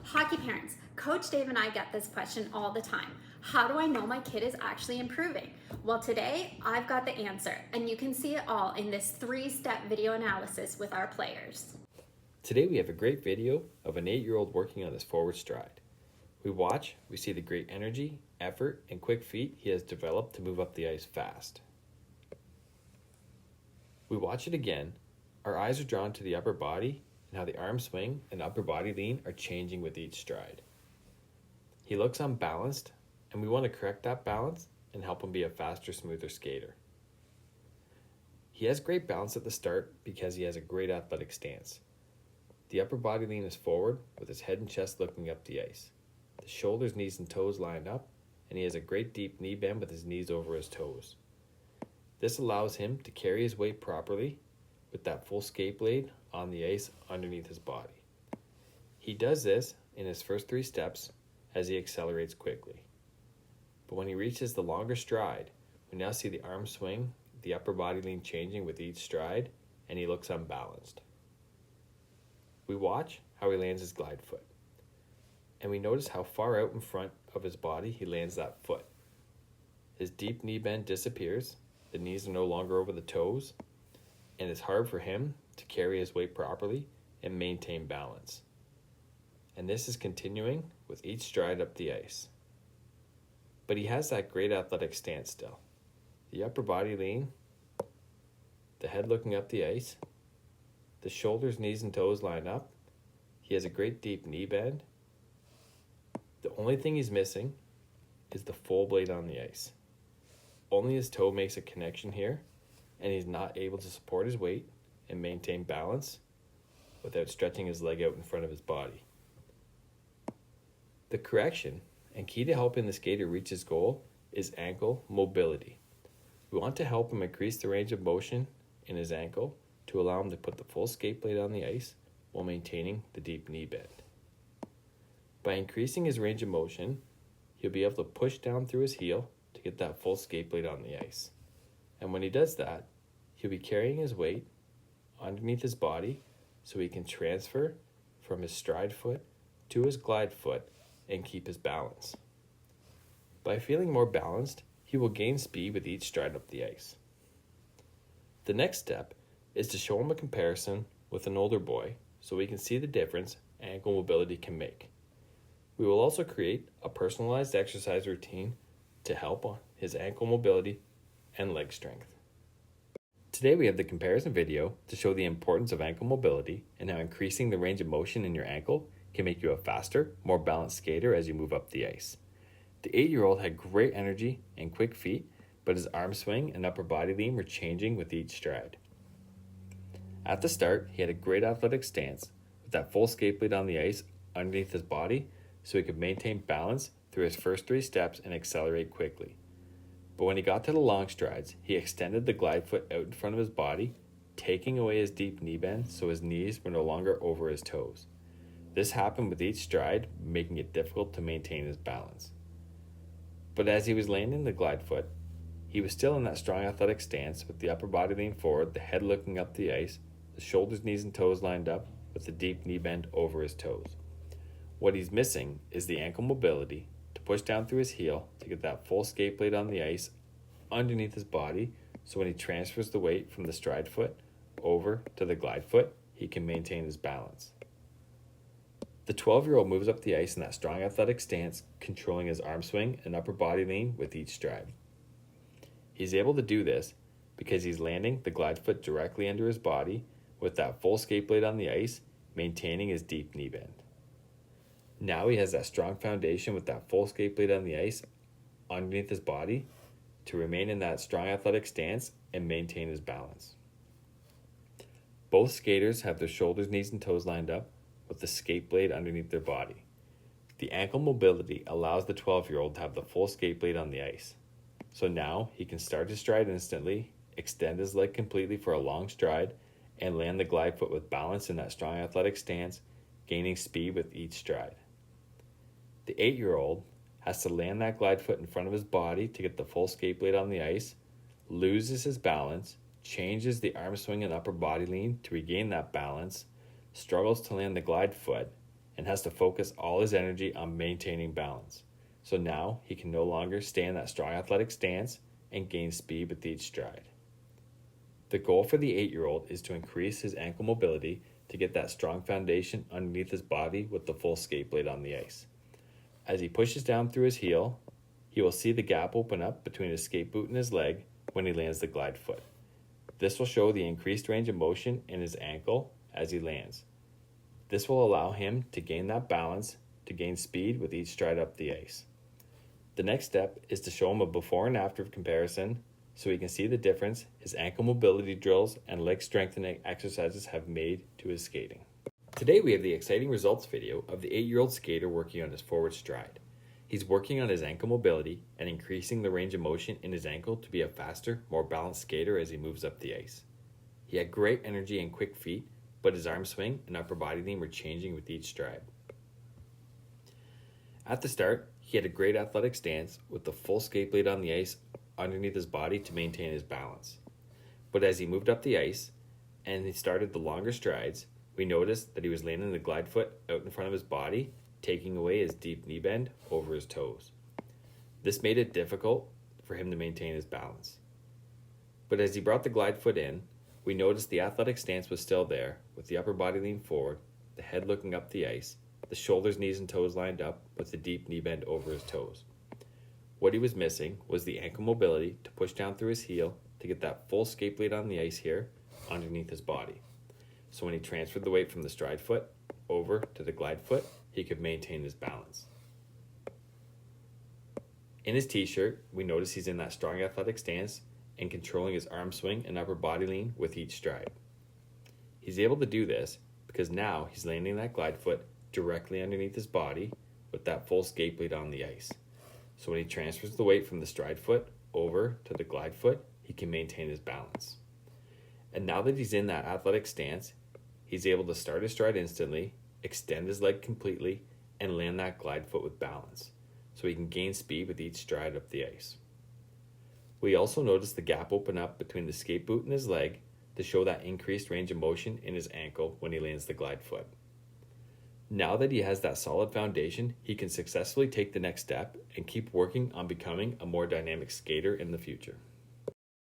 Hockey parents, Coach Dave and I get this question all the time. How do I know my kid is actually improving? Well, today I've got the answer, and you can see it all in this 3-step video analysis with our players. Today we have a great video of an 8-year-old working on his forward stride. We see the great energy, effort, and quick feet he has developed to move up the ice fast. We watch it again. Our eyes are drawn to the upper body and how the arm swing and upper body lean are changing with each stride. He looks unbalanced, and we want to correct that balance and help him be a faster, smoother skater. He has great balance at the start because he has a great athletic stance. The upper body lean is forward with his head and chest looking up the ice. The shoulders, knees, and toes lined up, and he has a great deep knee bend with his knees over his toes. This allows him to carry his weight properly with that full skate blade on the ice underneath his body. He does this in his first 3 steps as he accelerates quickly. But when he reaches the longer stride, we now see the arm swing, the upper body lean changing with each stride, and he looks unbalanced. We watch how he lands his glide foot, and we notice how far out in front of his body he lands that foot. His deep knee bend disappears, the knees are no longer over the toes, and it's hard for him to carry his weight properly and maintain balance. And this is continuing with each stride up the ice. But he has that great athletic stance still. The upper body lean, the head looking up the ice, the shoulders, knees, and toes line up. He has a great deep knee bend. The only thing he's missing is the full blade on the ice. Only his toe makes a connection here, and he's not able to support his weight and maintain balance without stretching his leg out in front of his body. The correction and key to helping the skater reach his goal is ankle mobility. We want to help him increase the range of motion in his ankle to allow him to put the full skate blade on the ice while maintaining the deep knee bend. By increasing his range of motion, he'll be able to push down through his heel to get that full skate blade on the ice. And when he does that, he'll be carrying his weight underneath his body so he can transfer from his stride foot to his glide foot and keep his balance. By feeling more balanced, he will gain speed with each stride up the ice. The next step is to show him a comparison with an older boy so we can see the difference ankle mobility can make. We will also create a personalized exercise routine to help on his ankle mobility and leg strength. Today we have the comparison video to show the importance of ankle mobility and how increasing the range of motion in your ankle can make you a faster, more balanced skater as you move up the ice. The 8-year-old had great energy and quick feet, but his arm swing and upper body lean were changing with each stride. At the start, he had a great athletic stance with that full skate blade on the ice underneath his body so he could maintain balance through his first 3 steps and accelerate quickly. But when he got to the long strides, he extended the glide foot out in front of his body, taking away his deep knee bend so his knees were no longer over his toes. This happened with each stride, making it difficult to maintain his balance. But as he was landing the glide foot, he was still in that strong athletic stance with the upper body lean forward, the head looking up the ice, the shoulders, knees, and toes lined up with the deep knee bend over his toes. What he's missing is the ankle mobility to push down through his heel to get that full skate blade on the ice underneath his body so when he transfers the weight from the stride foot over to the glide foot, he can maintain his balance. The 12-year-old moves up the ice in that strong athletic stance, controlling his arm swing and upper body lean with each stride. He's able to do this because he's landing the glide foot directly under his body with that full skate blade on the ice, maintaining his deep knee bend. Now he has that strong foundation with that full skate blade on the ice underneath his body to remain in that strong athletic stance and maintain his balance. Both skaters have their shoulders, knees, and toes lined up with the skate blade underneath their body. The ankle mobility allows the 12-year-old to have the full skate blade on the ice. So now he can start his stride instantly, extend his leg completely for a long stride, and land the glide foot with balance in that strong athletic stance, gaining speed with each stride. The 8-year-old has to land that glide foot in front of his body to get the full skate blade on the ice, loses his balance, changes the arm swing and upper body lean to regain that balance, struggles to land the glide foot, and has to focus all his energy on maintaining balance. So now he can no longer stay in that strong athletic stance and gain speed with each stride. The goal for the 8-year-old is to increase his ankle mobility to get that strong foundation underneath his body with the full skate blade on the ice. As he pushes down through his heel, he will see the gap open up between his skate boot and his leg when he lands the glide foot. This will show the increased range of motion in his ankle as he lands. This will allow him to gain that balance, to gain speed with each stride up the ice. The next step is to show him a before and after comparison so he can see the difference his ankle mobility drills and leg strengthening exercises have made to his skating. Today we have the exciting results video of the 8-year-old skater working on his forward stride. He's working on his ankle mobility and increasing the range of motion in his ankle to be a faster, more balanced skater as he moves up the ice. He had great energy and quick feet, but his arm swing and upper body lean were changing with each stride. At the start, he had a great athletic stance with the full skate blade on the ice underneath his body to maintain his balance. But as he moved up the ice and he started the longer strides, we noticed that he was landing the glide foot out in front of his body, taking away his deep knee bend over his toes. This made it difficult for him to maintain his balance. But as he brought the glide foot in, we noticed the athletic stance was still there, with the upper body leaned forward, the head looking up the ice, the shoulders, knees, and toes lined up with the deep knee bend over his toes. What he was missing was the ankle mobility to push down through his heel to get that full skate blade on the ice here underneath his body. So when he transferred the weight from the stride foot over to the glide foot, he could maintain his balance. In his t-shirt, we notice he's in that strong athletic stance and controlling his arm swing and upper body lean with each stride. He's able to do this because now he's landing that glide foot directly underneath his body with that full skate blade on the ice. So when he transfers the weight from the stride foot over to the glide foot, he can maintain his balance. And now that he's in that athletic stance, he's able to start his stride instantly, extend his leg completely, and land that glide foot with balance, so he can gain speed with each stride up the ice. We also notice the gap open up between the skate boot and his leg to show that increased range of motion in his ankle when he lands the glide foot. Now that he has that solid foundation, he can successfully take the next step and keep working on becoming a more dynamic skater in the future.